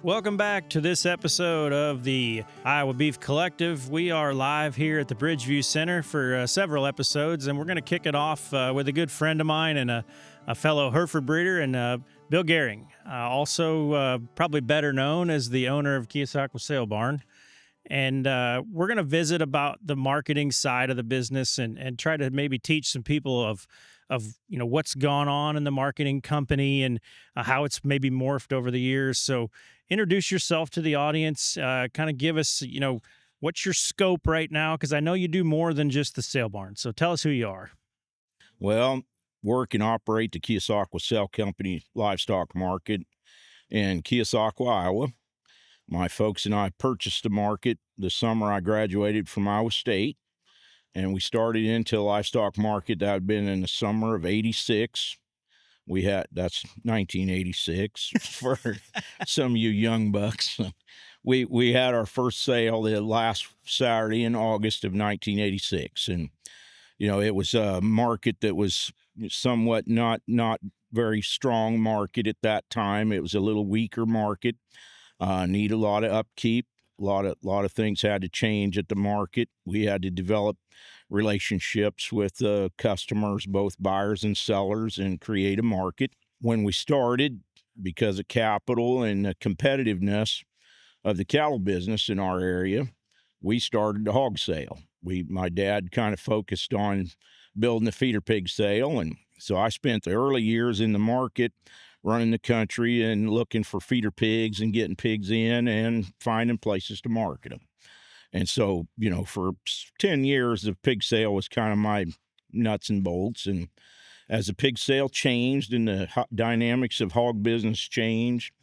Welcome back to this episode of the Iowa Beef Collective. We are live here at the Bridgeview Center for several episodes, and we're going to kick it off with a good friend of mine and a fellow Hereford breeder, and Bill Goehring, also probably better known as the owner of Keosauqua Sale Barn. And we're going to visit about the marketing side of the business and try to maybe teach some people of what's gone on in the marketing company and how it's maybe morphed over the years. So introduce yourself to the audience, kind of give us, what's your scope right now? Because I know you do more than just the sale barn. So tell us who you are. Well, work and operate the Keosauqua Sale Company livestock market in Keosauqua, Iowa. My folks and I purchased the market the summer I graduated from Iowa State, and we started into the livestock market that had been in the summer of '86. That's 1986 for some of you young bucks. We had our first sale the last Saturday in August of 1986, and it was a market that was somewhat not very strong market at that time. It was a little weaker market. Need a lot of upkeep. A lot of things had to change at the market. We had to develop relationships with customers, both buyers and sellers, and create a market. When we started, because of capital and the competitiveness of the cattle business in our area, we started the hog sale. My dad kind of focused on building the feeder pig sale, and so I spent the early years in the market running the country and looking for feeder pigs and getting pigs in and finding places to market them. And so, for 10 years, the pig sale was kind of my nuts and bolts. And as the pig sale changed and the dynamics of hog business changed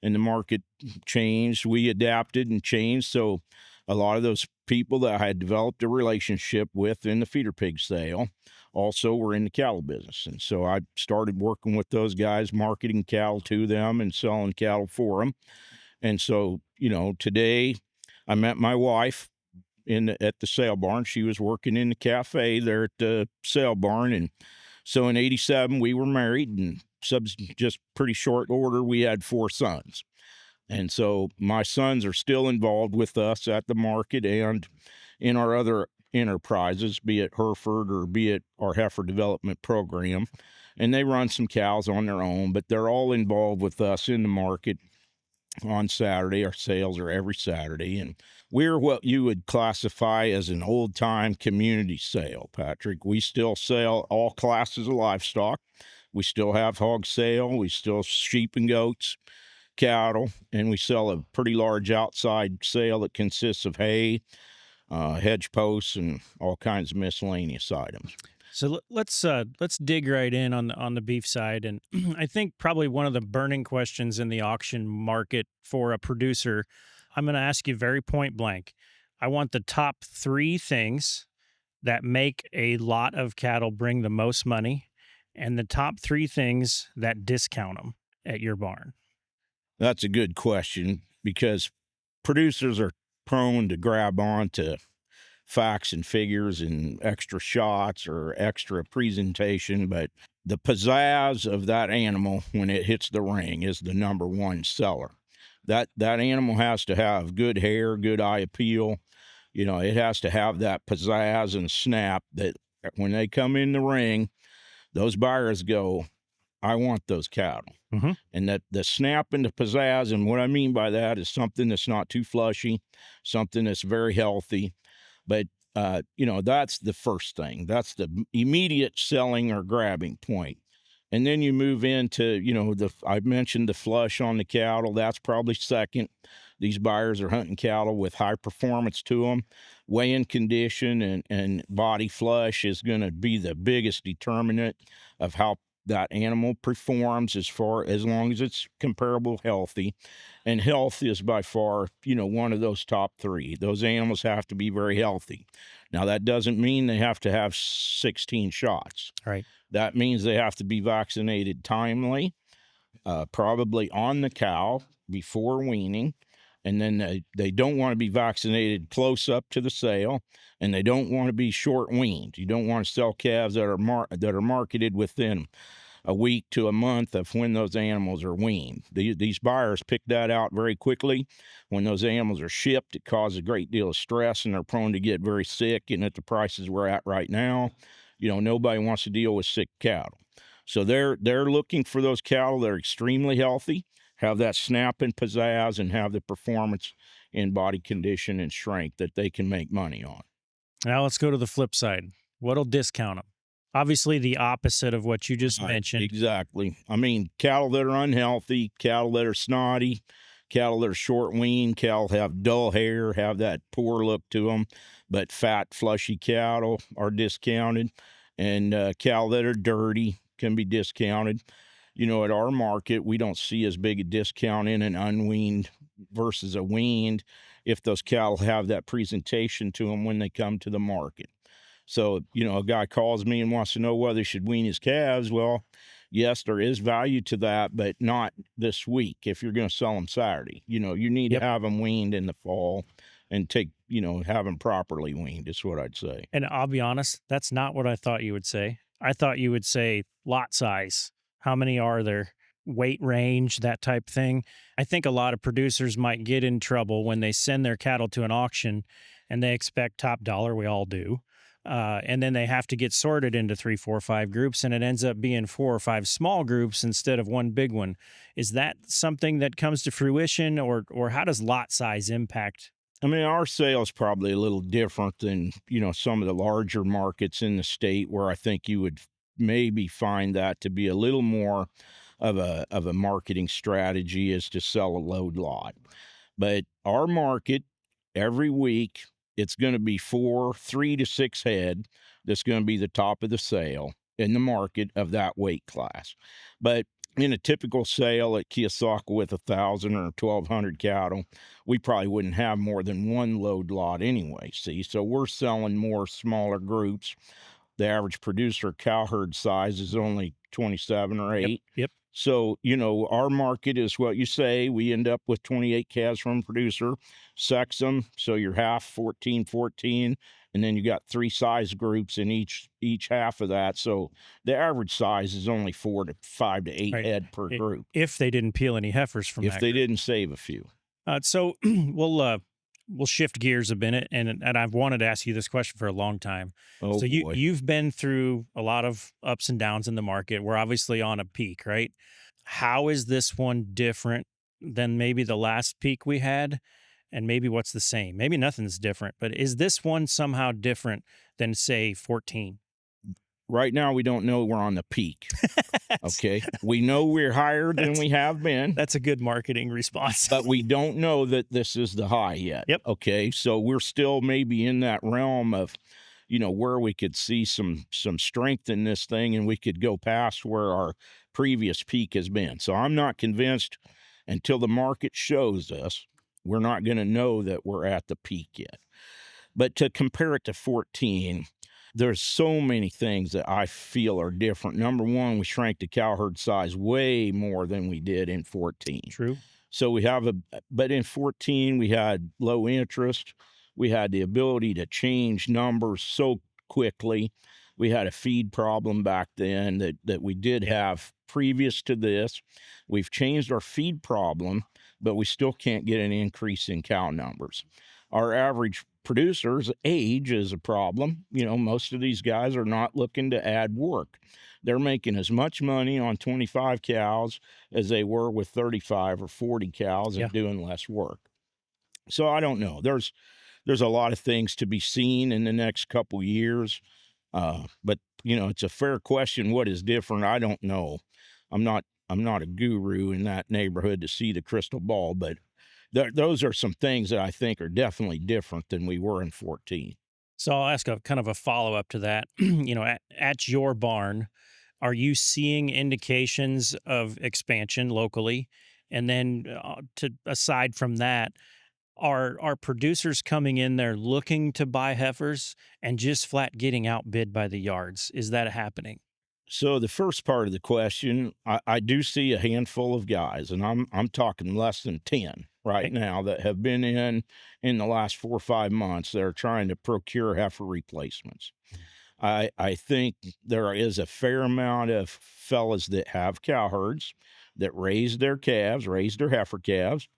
and the market changed, we adapted and changed. So a lot of those people that I had developed a relationship with in the feeder pig sale also were in the cattle business. And so I started working with those guys, marketing cattle to them and selling cattle for them. And so, today I met my wife at the sale barn. She was working in the cafe there at the sale barn. And so in '87, we were married, and just pretty short order, we had 4 sons. And so my sons are still involved with us at the market and in our other enterprises, be it Hereford or be it our heifer development program. And they run some cows on their own, but they're all involved with us in the market on Saturday. Our sales are every Saturday. And we're what you would classify as an old-time community sale, Patrick. We still sell all classes of livestock. We still have hog sale. We still sheep and goats, cattle, and we sell a pretty large outside sale that consists of hay, hedge posts, and all kinds of miscellaneous items. So let's dig right in on the beef side, and I think probably one of the burning questions in the auction market for a producer, I'm going to ask you very point blank. I want the top 3 things that make a lot of cattle bring the most money, and the top 3 things that discount them at your barn. That's a good question, because producers are prone to grab on to facts and figures and extra shots or extra presentation, but the pizzazz of that animal when it hits the ring is the number one seller. That animal has to have good hair, good eye appeal. It has to have that pizzazz and snap that when they come in the ring, those buyers go, I want those cattle. Mm-hmm. And that the snap and the pizzazz, and what I mean by that is something that's not too fleshy, something that's very healthy. But, that's the first thing. That's the immediate selling or grabbing point. And then you move into, I mentioned the flush on the cattle. That's probably second. These buyers are hunting cattle with high performance to them. Weigh-in condition and body flush is going to be the biggest determinant of how that animal performs as long as it's comparable healthy. And health is by far, one of those top 3. Those animals have to be very healthy. Now, that doesn't mean they have to have 16 shots. Right. That means they have to be vaccinated timely, probably on the cow before weaning. And then they don't want to be vaccinated close up to the sale, and they don't want to be short weaned. You don't want to sell calves that are marketed within a week to a month of when those animals are weaned. These buyers pick that out very quickly. When those animals are shipped, it causes a great deal of stress, and they're prone to get very sick. And at the prices we're at right now, nobody wants to deal with sick cattle. So they're looking for those cattle that are extremely healthy, have that snap and pizzazz, and have the performance in body condition and strength that they can make money on. Now let's go to the flip side. What'll discount them? Obviously, the opposite of what you just mentioned. Exactly. I mean, cattle that are unhealthy, cattle that are snotty, cattle that are short weaned, cattle have dull hair, have that poor look to them, but fat, flushy cattle are discounted, and cattle that are dirty can be discounted. At our market, we don't see as big a discount in an unweaned versus a weaned if those cattle have that presentation to them when they come to the market. So, a guy calls me and wants to know whether he should wean his calves. Well, yes, there is value to that, but not this week if you're going to sell them Saturday. You need to have them weaned in the fall and have them properly weaned, is what I'd say. And I'll be honest, that's not what I thought you would say. I thought you would say lot size. How many are there? Weight range, that type thing. I think a lot of producers might get in trouble when they send their cattle to an auction and they expect top dollar. We all do. And then they have to get sorted into 3, 4, 5 groups, and it ends up being 4 or 5 small groups instead of one big one. Is that something that comes to fruition, or how does lot size impact? I mean, our sales probably a little different than, some of the larger markets in the state, where I think you would maybe find that to be a little more of a marketing strategy, is to sell a load lot. But our market, every week, it's going to be 3 to 6 head that's going to be the top of the sale in the market of that weight class. But in a typical sale at Keosauqua with 1,000 or 1,200 cattle, we probably wouldn't have more than one load lot anyway, see? So we're selling more smaller groups. The average producer cow herd size is only 27 or 8. Yep. So, our market is what you say. We end up with 28 calves from a producer, sex them. So you're half 14, 14, and then you got 3 size groups in each half of that. So the average size is only 4 to 5 to 8 head per group. If they didn't peel any heifers from that. If they didn't save a few. So we'll shift gears a bit, and I've wanted to ask you this question for a long time. Oh, so boy. You've been through a lot of ups and downs in the market. We're obviously on a peak, right? How is this one different than maybe the last peak we had? And maybe what's the same? Maybe nothing's different, but is this one somehow different than, say, 14? Right now, we don't know we're on the peak. Okay. We know we're higher than we have been. That's a good marketing response. But we don't know that this is the high yet. Yep. Okay. So we're still maybe in that realm of, where we could see some strength in this thing, and we could go past where our previous peak has been. So I'm not convinced until the market shows us, we're not going to know that we're at the peak yet. But to compare it to 14, there's so many things that I feel are different. Number one, we shrank the cow herd size way more than we did in 14. True. So but in 14, we had low interest. We had the ability to change numbers so quickly. We had a feed problem back then that we did have previous to this. We've changed our feed problem, but we still can't get an increase in cow numbers. Our average producer's age is a problem. Most of these guys are not looking to add work. They're making as much money on 25 cows as they were with 35 or 40 cows and doing less work. So I don't know. There's a lot of things to be seen in the next couple years. But it's a fair question. What is different? I don't know. I'm not a guru in that neighborhood to see the crystal ball, but those are some things that I think are definitely different than we were in 14. So I'll ask a kind of a follow-up to that. At your barn, are you seeing indications of expansion locally? And then aside from that, are producers coming in there looking to buy heifers and just flat getting outbid by the yards? Is that happening? So the first part of the question, I do see a handful of guys, and I'm talking less than 10 right now, that have been in the last 4 or 5 months that are trying to procure heifer replacements. I think there is a fair amount of fellas that have cow herds that raise their calves, raise their heifer calves,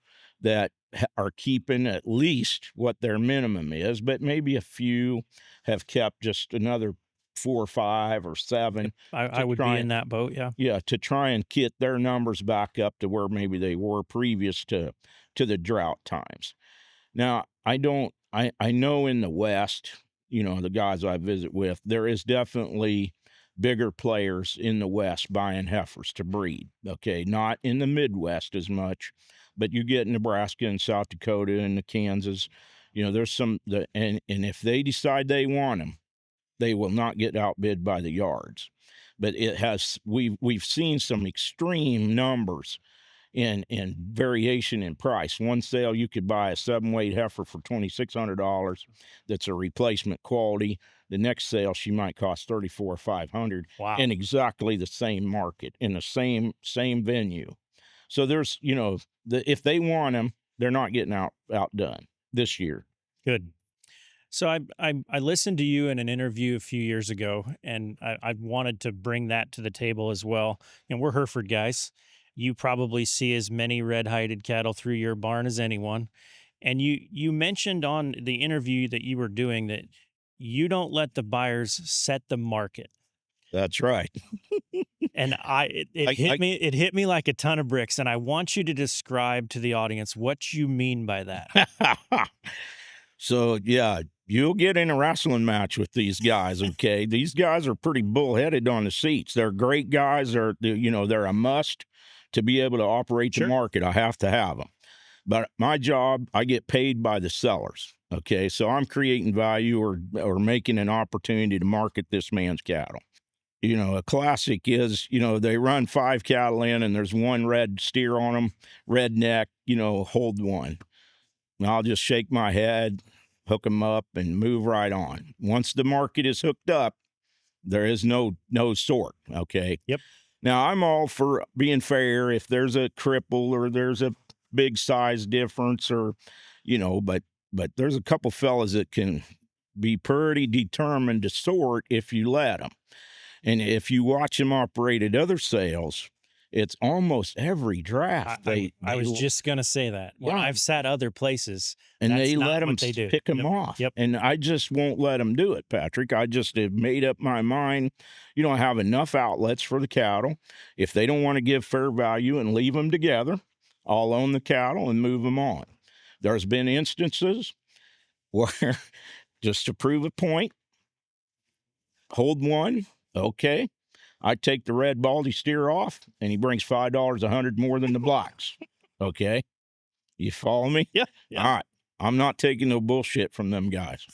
that are keeping at least what their minimum is, but maybe a few have kept just another 4 or 5 or 7 I to would be try in that boat. Yeah. yeah, to try and get their numbers back up to where maybe they were previous to the drought times. Now, I know in the West, the guys I visit with, there is definitely bigger players in the West buying heifers to breed. Okay, not in the Midwest as much, but you get Nebraska and South Dakota and the Kansas. There's and if they decide they want them, they will not get outbid by the yards. But we've seen some extreme numbers in variation in price. One sale, you could buy a 7 weight heifer for $2,600. That's a replacement quality. The next sale, she might cost 34 or 500 Wow. in exactly the same market in the same venue. So there's if they want them, they're not getting outdone this year. Good. So I listened to you in an interview a few years ago, and I wanted to bring that to the table as well. And we're Hereford guys. You probably see as many red-hided cattle through your barn as anyone. And you mentioned on the interview that you were doing that you don't let the buyers set the market. That's right. And it I, hit I me, it hit me like a ton of bricks. And I want you to describe to the audience what you mean by that. So yeah, you'll get in a wrestling match with these guys. Okay, these guys are pretty bullheaded on the seats. They're great guys. They're a must to be able to operate the Sure. market. I have to have them. But my job, I get paid by the sellers. Okay, so I'm creating value or making an opportunity to market this man's cattle. A classic is, they run 5 cattle in and there's one red steer on them, red neck, hold one. And I'll just shake my head, hook them up, and move right on. Once the market is hooked up, there is no sort. Okay. Yep. Now I'm all for being fair. If there's a cripple or there's a big size difference, or but there's a couple fellas that can be pretty determined to sort if you let them. And if you watch them operate at other sales, it's almost every draft I was just gonna say that. When yeah, I've sat other places, and that's they not let them what they do. pick them Nope. off. Yep. And I just won't let them do it, Patrick. I just have made up my mind. I have enough outlets for the cattle. If they don't want to give fair value and leave them together, I'll own the cattle and move them on. There's been instances where just to prove a point, hold one, okay. I take the red baldy steer off, and he brings $5 a hundred more than the blacks. Okay, you follow me? Yeah. All Yeah. right. I'm not taking no bullshit from them guys.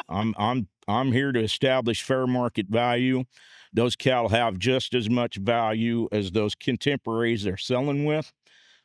I'm here to establish fair market value. Those cattle have just as much value as those contemporaries they're selling with,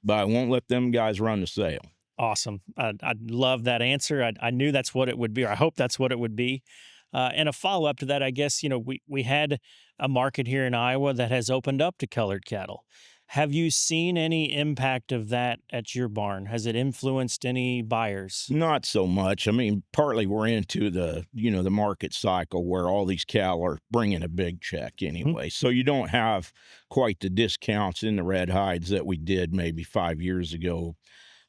but I won't let them guys run the sale. Awesome. I love that answer. I knew that's what it would be, or I hope that's what it would be. And a follow up to that, I guess, we had a market here in Iowa that has opened up to colored cattle. Have you seen any impact of that at your barn? Has it influenced any buyers? Not so much. I mean, partly we're into the market cycle where all these cattle are bringing a big check anyway. So you don't have quite the discounts in the red hides that we did maybe 5 years ago,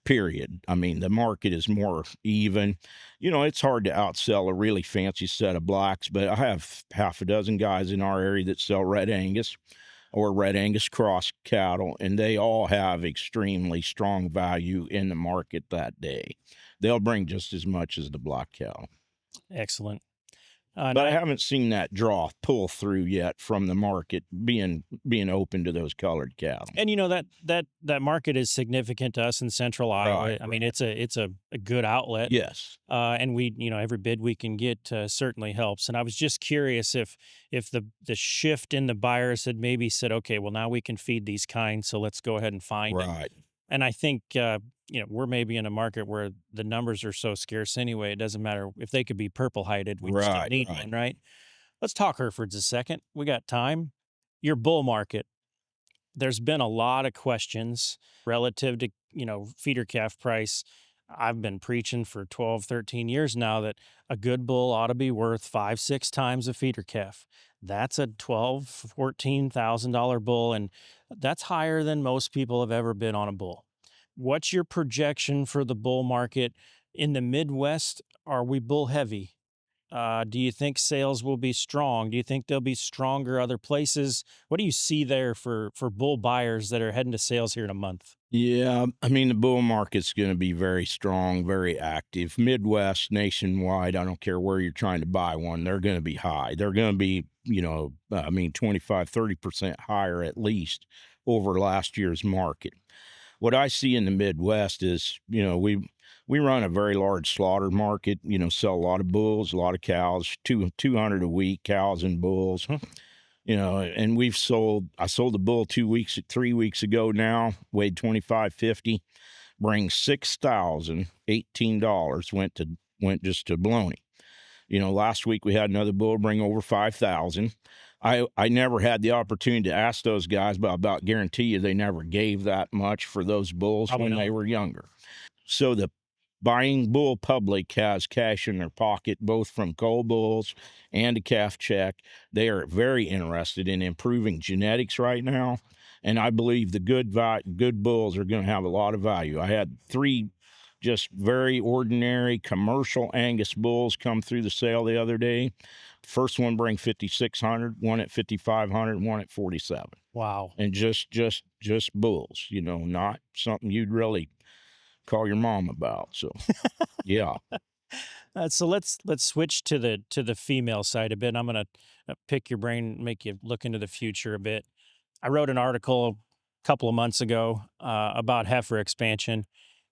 period. I mean, the market is more even. It's hard to outsell a really fancy set of blacks, but I have half a dozen guys in our area that sell red Angus or red Angus cross cattle, and they all have extremely strong value in the market that day. They'll bring just as much as the black cow. Excellent. But I haven't seen that pull through yet from the market being open to those colored cattle. And that market is significant to us in Central Iowa. Right, I mean, it's a good outlet. Yes. And we, every bid we can get certainly helps. And I was just curious if the shift in the buyers had maybe said, okay, well now we can feed these kinds, so let's go ahead and find them. Right. And I think we're maybe in a market where the numbers are so scarce anyway. It doesn't matter if they could be purple hided. We just don't need one, right? Let's talk Herefords a second. We got time. Your bull market. There's been a lot of questions relative to feeder calf price. I've been preaching for 12, 13 years now that a good bull ought to be worth 5, 6 times a feeder calf. That's a $14,000 bull, and that's higher than most people have ever bid on a bull. What's your projection for the bull market in the Midwest? Are we bull heavy? Do you think sales will be strong? Do you think they'll be stronger other places? What do you see there for bull buyers that are heading to sales here in a month? Yeah, I mean, the bull market's going to be very strong, very active. Midwest, nationwide, I don't care where you're trying to buy one, they're going to be high. They're going to be, 25, 30% higher at least over last year's market. What I see in the Midwest is, we run a very large slaughter market, sell a lot of bulls, a lot of cows, 200 a week, cows and bulls. And I sold a bull 3 weeks ago now, weighed 2550, brings $6,018, went just to baloney. Last week we had another bull bring over 5,000. I never had the opportunity to ask those guys, but I about guarantee you they never gave that much for those bulls when they were younger. So the buying bull public has cash in their pocket, both from cull bulls and a calf check. They are very interested in improving genetics right now, and I believe the good bulls are going to have a lot of value. I had 3 just very ordinary commercial Angus bulls come through the sale the other day. First one bring 5,600, one at 5,500, one at 47. Wow! And just bulls, not something you'd really call your mom about. So, yeah. So let's switch to the female side a bit. I'm gonna pick your brain, make you look into the future a bit. I wrote an article a couple of months ago about heifer expansion,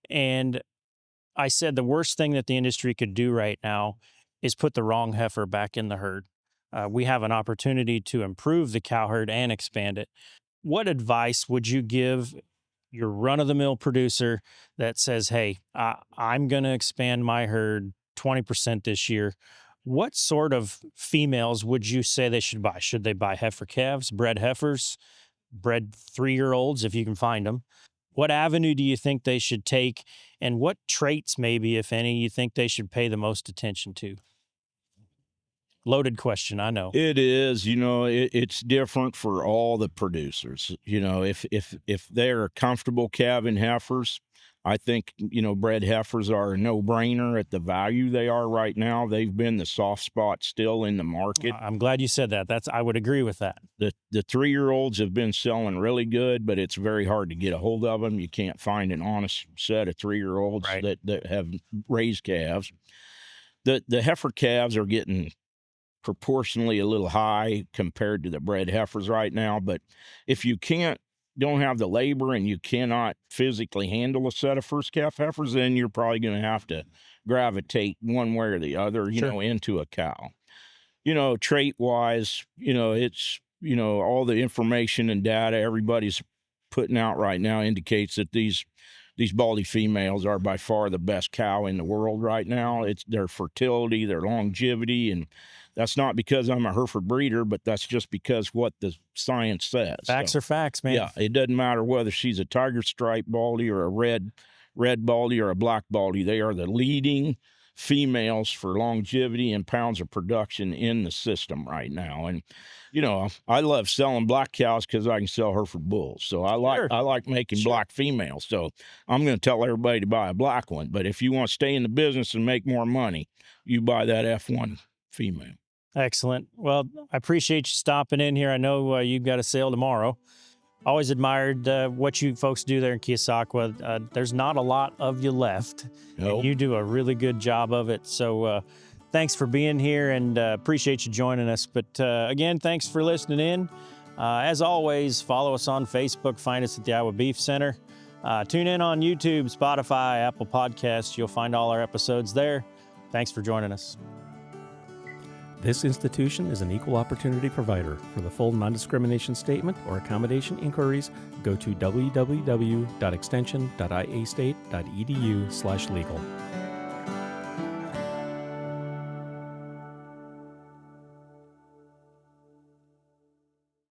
and I said the worst thing that the industry could do right now is put the wrong heifer back in the herd. We have an opportunity to improve the cow herd and expand it. What advice would you give your run-of-the-mill producer that says, hey, I'm going to expand my herd 20% this year? What sort of females would you say they should buy? Should they buy heifer calves, bred heifers, bred 3-year-olds if you can find them? What avenue do you think they should take, and what traits, maybe, if any, you think they should pay the most attention to? Loaded question, I know. It is, it's different for all the producers. If they're comfortable calving heifers, I think, bred heifers are a no-brainer at the value they are right now. They've been the soft spot still in the market. I'm glad you said that. I would agree with that. The 3-year-olds have been selling really good, but it's very hard to get a hold of them. You can't find an honest set of 3-year-olds that have raised calves. The heifer calves are getting proportionally a little high compared to the bred heifers right now. But if you don't have the labor and you cannot physically handle a set of first calf heifers, then you're probably going to have to gravitate one way or the other, into a cow. Trait wise, it's, all the information and data everybody's putting out right now indicates that these baldy females are by far the best cow in the world right now. It's their fertility, their longevity, and that's not because I'm a Hereford breeder, but that's just because what the science says. Facts are facts, man. Yeah, it doesn't matter whether she's a tiger stripe baldy or a red baldy or a black baldy. They are the leading females for longevity and pounds of production in the system right now. And I love selling black cows because I can sell Hereford bulls. So I like making black females. So I'm going to tell everybody to buy a black one. But if you want to stay in the business and make more money, you buy that F1 female. Excellent. Well, I appreciate you stopping in here. I know you've got a sale tomorrow. Always admired what you folks do there in Keosauqua. There's not a lot of you left. Nope. And you do a really good job of it. So thanks for being here, and appreciate you joining us. But again, thanks for listening in. As always, follow us on Facebook. Find us at the Iowa Beef Center. Tune in on YouTube, Spotify, Apple Podcasts. You'll find all our episodes there. Thanks for joining us. This institution is an equal opportunity provider. For the full non-discrimination statement or accommodation inquiries, go to www.extension.iastate.edu/legal.